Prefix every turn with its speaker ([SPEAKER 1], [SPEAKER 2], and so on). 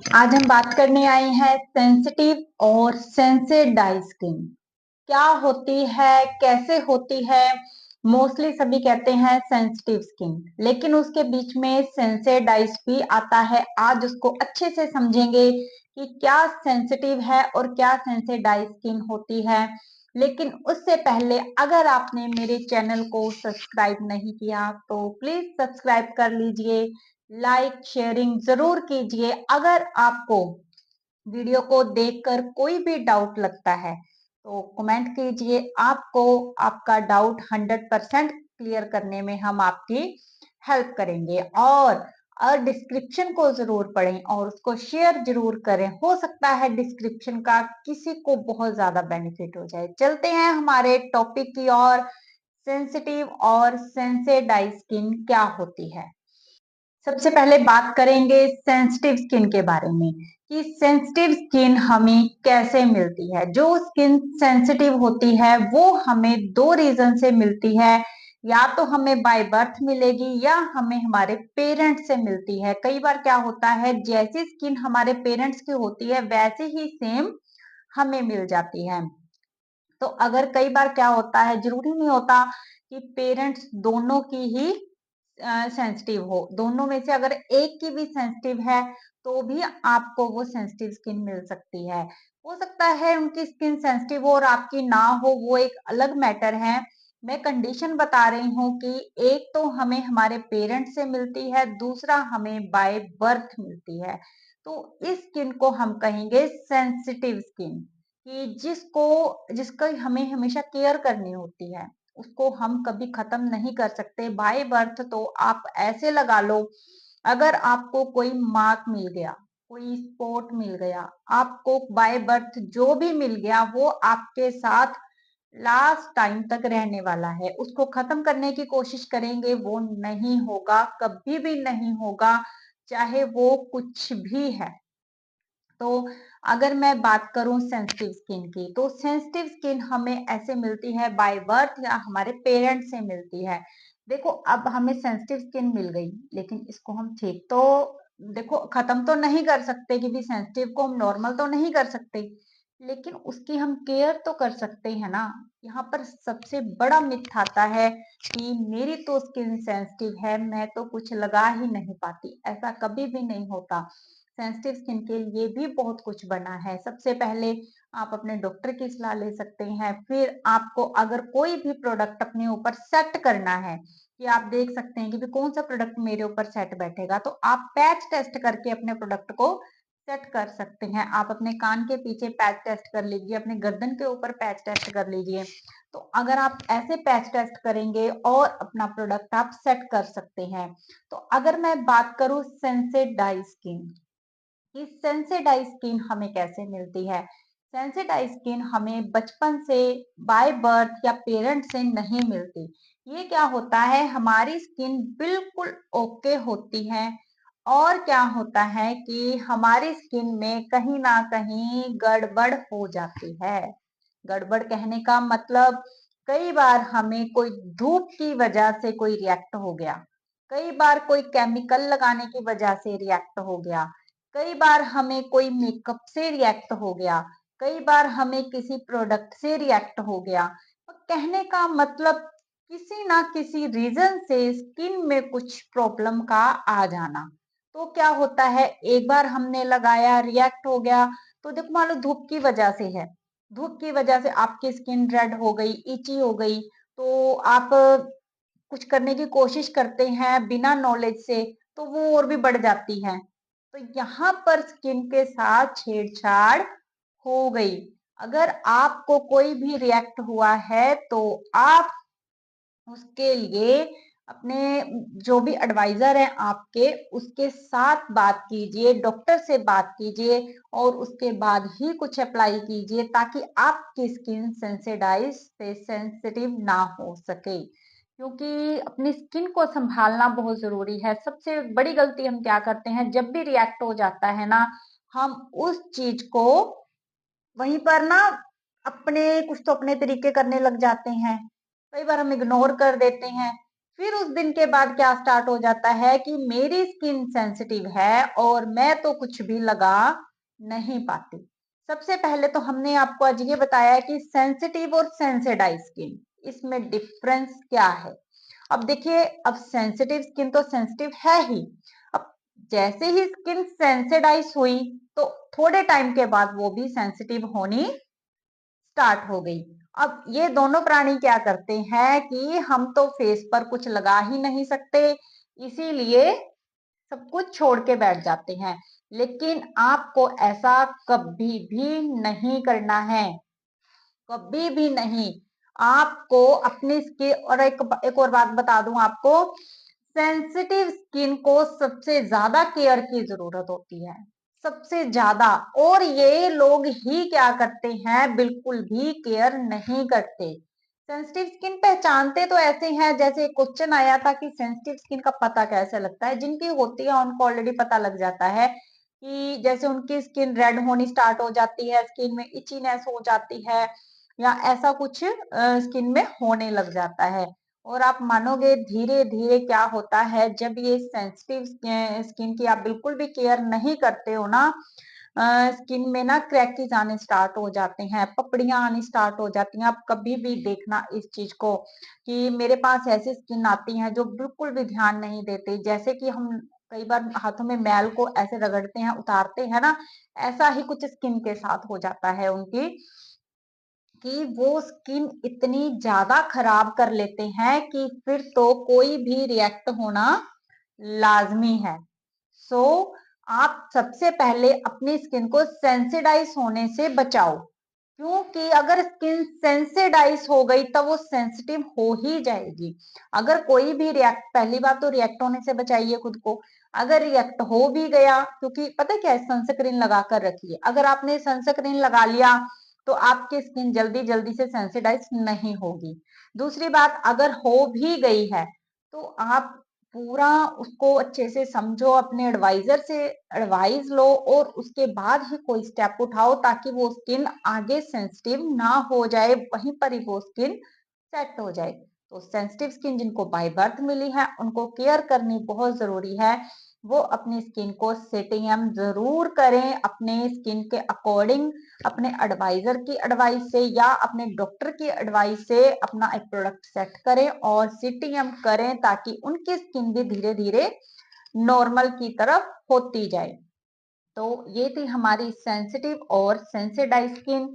[SPEAKER 1] आज हम बात करने आए हैं सेंसिटिव और सेंसिडाइज स्किन। क्या होती है, कैसे होती है? मोस्टली सभी कहते हैं सेंसिटिव स्किन, लेकिन उसके बीच में सेंसिडाइज भी आता है। आज उसको अच्छे से समझेंगे कि क्या सेंसिटिव है और क्या सेंसिडाइज स्किन होती है। लेकिन उससे पहले अगर आपने मेरे चैनल को सब्सक्राइब नहीं किया तो प्लीज सब्सक्राइब कर लीजिए, लाइक शेयरिंग जरूर कीजिए। अगर आपको वीडियो को देखकर कोई भी डाउट लगता है तो कमेंट कीजिए। आपको आपका डाउट 100% क्लियर करने में हम आपकी हेल्प करेंगे। और डिस्क्रिप्शन को जरूर पढ़ें और उसको शेयर जरूर करें। हो सकता है डिस्क्रिप्शन का किसी को बहुत ज्यादा बेनिफिट हो जाए। चलते हैं हमारे टॉपिक की ओर। सेंसिटिव और सेंसिडाइज स्किन क्या होती है? सबसे पहले बात करेंगे सेंसिटिव स्किन के बारे में कि सेंसिटिव स्किन हमें कैसे मिलती है। जो स्किन सेंसिटिव होती है वो हमें दो रीजन से मिलती है। या तो हमें बाय बर्थ मिलेगी या हमें हमारे पेरेंट्स से मिलती है। कई बार क्या होता है, जैसी स्किन हमारे पेरेंट्स की होती है वैसे ही सेम हमें मिल जाती है। तो अगर कई बार क्या होता है, जरूरी नहीं होता कि पेरेंट्स दोनों की ही सेंसिटिव हो। दोनों में से अगर एक की भी सेंसिटिव है तो भी आपको वो सेंसिटिव स्किन मिल सकती है। हो सकता है उनकी स्किन सेंसिटिव हो और आपकी ना हो, वो एक अलग मैटर है। मैं कंडीशन बता रही हूँ कि एक तो हमें हमारे पेरेंट्स से मिलती है, दूसरा हमें बाय बर्थ मिलती है। तो इस स्किन को हम कहेंगे सेंसिटिव स्किन, कि जिसका हमें हमेशा केयर करनी होती है। उसको हम कभी खत्म नहीं कर सकते। बाय बर्थ तो आप ऐसे लगा लो, अगर आपको कोई मार्क मिल गया, कोई स्पॉट मिल गया, आपको बाय बर्थ जो भी मिल गया वो आपके साथ लास्ट टाइम तक रहने वाला है। उसको खत्म करने की कोशिश करेंगे, वो नहीं होगा, कभी भी नहीं होगा, चाहे वो कुछ भी है। तो अगर मैं बात करूं सेंसिटिव स्किन की, तो सेंसिटिव स्किन हमें ऐसे मिलती है बाय बर्थ या हमारे पेरेंट्स से मिलती है। देखो, अब हमें सेंसिटिव स्किन मिल गई, लेकिन इसको हम ठीक तो देखो खत्म तो नहीं कर सकते, क्योंकि सेंसिटिव को हम नॉर्मल तो नहीं कर सकते, लेकिन उसकी हम केयर तो कर सकते हैं ना। यहाँ पर सबसे बड़ा मिथ आता है कि मेरी तो स्किन सेंसिटिव है, मैं तो कुछ लगा ही नहीं पाती। ऐसा कभी भी नहीं होता। सेंसिटिव स्किन के लिए भी बहुत कुछ बना है। सबसे पहले आप अपने डॉक्टर की सलाह ले सकते हैं। फिर आपको अगर कोई भी प्रोडक्ट अपने ऊपर सेट करना है, कि आप देख सकते हैं कि कौन सा प्रोडक्ट मेरे ऊपर सेट बैठेगा, तो आप पैच टेस्ट करके अपने प्रोडक्ट को सेट कर सकते हैं। आप अपने कान के पीछे पैच टेस्ट कर लीजिए, अपने गर्दन के ऊपर पैच टेस्ट कर लीजिए। तो अगर आप ऐसे पैच टेस्ट करेंगे और अपना प्रोडक्ट आप सेट कर सकते हैं। तो अगर मैं बात करूं सेंसिडाइज स्किन, कि सेंसिडाइज स्किन हमें कैसे मिलती है। सेंसिडाइज स्किन हमें बचपन से बाय बर्थ या पेरेंट से नहीं मिलती। ये क्या होता है, हमारी स्किन बिल्कुल ओके होती है, और क्या होता है कि हमारी स्किन में कहीं ना कहीं गड़बड़ हो जाती है। गड़बड़ कहने का मतलब, कई बार हमें कोई धूप की वजह से कोई रिएक्ट हो गया, कई बार कोई केमिकल लगाने की वजह से रिएक्ट हो गया, कई बार हमें कोई मेकअप से रिएक्ट हो गया, कई बार हमें किसी प्रोडक्ट से रिएक्ट हो गया। तो कहने का मतलब, किसी ना किसी रीजन से स्किन में कुछ प्रॉब्लम का आ जाना। तो क्या होता है, एक बार हमने लगाया, रिएक्ट हो गया, तो देखो मान लो धूप की वजह से है, धूप की वजह से आपकी स्किन रेड हो गई, इची हो गई, तो आप कुछ करने की कोशिश करते हैं बिना नॉलेज से, तो वो और भी बढ़ जाती है। तो यहाँ पर स्किन के साथ छेड़छाड़ हो गई। अगर आपको कोई भी रिएक्ट हुआ है तो आप उसके लिए अपने जो भी एडवाइजर है आपके, उसके साथ बात कीजिए, डॉक्टर से बात कीजिए, और उसके बाद ही कुछ अप्लाई कीजिए, ताकि आपकी स्किन सेंसिडाइज से सेंसिटिव ना हो सके। क्योंकि अपनी स्किन को संभालना बहुत जरूरी है। सबसे बड़ी गलती हम क्या करते हैं, जब भी रिएक्ट हो जाता है ना, हम उस चीज को वहीं पर ना अपने कुछ तो अपने तरीके करने लग जाते हैं। कई बार हम इग्नोर कर देते हैं, फिर उस दिन के बाद क्या स्टार्ट हो जाता है कि मेरी स्किन सेंसिटिव है और मैं तो कुछ भी लगा नहीं पाती। सबसे पहले तो हमने आपको आज ये बताया कि सेंसिटिव और सेंसिडाइज स्किन, इसमें डिफरेंस क्या है। अब देखिए, अब सेंसिटिव स्किन तो सेंसिटिव है ही। अब जैसे ही स्किन सेंसिडाइज हुई तो थोड़े टाइम के बाद वो भी सेंसिटिव होनी स्टार्ट हो गई। अब ये दोनों प्राणी क्या करते हैं कि हम तो फेस पर कुछ लगा ही नहीं सकते, इसीलिए सब कुछ छोड़ के बैठ जाते हैं। लेकिन आपको ऐसा कभी भी नहीं करना है, कभी भी नहीं। आपको अपनी स्किन, और एक और बात बता दूं आपको, सेंसिटिव स्किन को सबसे ज्यादा केयर की जरूरत होती है, सबसे ज्यादा। और ये लोग ही क्या करते हैं, बिल्कुल भी केयर नहीं करते। सेंसिटिव स्किन पहचानते तो ऐसे हैं, जैसे क्वेश्चन आया था कि सेंसिटिव स्किन का पता कैसे लगता है। जिनकी होती है उनको ऑलरेडी पता लग जाता है कि जैसे उनकी स्किन रेड होनी स्टार्ट हो जाती है, स्किन में इचीनेस हो जाती है, या ऐसा कुछ स्किन में होने लग जाता है। और आप मानोगे धीरे धीरे क्या होता है, जब ये सेंसिटिव स्किन की आप बिल्कुल भी केयर नहीं करते हो ना, स्किन में ना क्रैकेज आने स्टार्ट हो जाते हैं, पपड़ियां आनी स्टार्ट हो जाती हैं। आप कभी भी देखना इस चीज को कि मेरे पास ऐसी स्किन आती है जो बिल्कुल भी ध्यान नहीं देते, जैसे कि हम कई बार हाथों में मैल को ऐसे रगड़ते हैं, उतारते हैं ना, ऐसा ही कुछ स्किन के साथ हो जाता है उनकी, कि वो स्किन इतनी ज्यादा खराब कर लेते हैं कि फिर तो कोई भी रिएक्ट होना लाजमी है। सो आप सबसे पहले अपनी स्किन को सेंसिडाइज होने से बचाओ, क्योंकि अगर स्किन सेंसिडाइज हो गई तब वो सेंसिटिव हो ही जाएगी। अगर कोई भी रिएक्ट, पहली बात तो रिएक्ट होने से बचाइए खुद को। अगर रिएक्ट हो भी गया, क्योंकि पता क्या है, सनस्क्रीन लगा कर रखिए। अगर आपने सनस्क्रीन लगा लिया तो आपकी स्किन जल्दी जल्दी से सेंसिडाइज नहीं होगी। दूसरी बात, अगर हो भी गई है तो आप पूरा उसको अच्छे से समझो, अपने एडवाइजर से एडवाइस लो और उसके बाद ही कोई स्टेप उठाओ, ताकि वो स्किन आगे सेंसिटिव ना हो जाए, वहीं पर ही वो स्किन सेट हो जाए। तो सेंसिटिव स्किन जिनको बाय बर्थ मिली है उनको केयर करनी बहुत जरूरी है। वो अपनी स्किन को सेटिंग जरूर करें, अपने स्किन के अकॉर्डिंग, अपने एडवाइजर की एडवाइस से या अपने डॉक्टर की एडवाइस से अपना एक प्रोडक्ट सेट करें और सीटीएम करें, ताकि उनकी स्किन भी धीरे धीरे नॉर्मल की तरफ होती जाए। तो ये थी हमारी सेंसिटिव और सेंसिडाइज स्किन।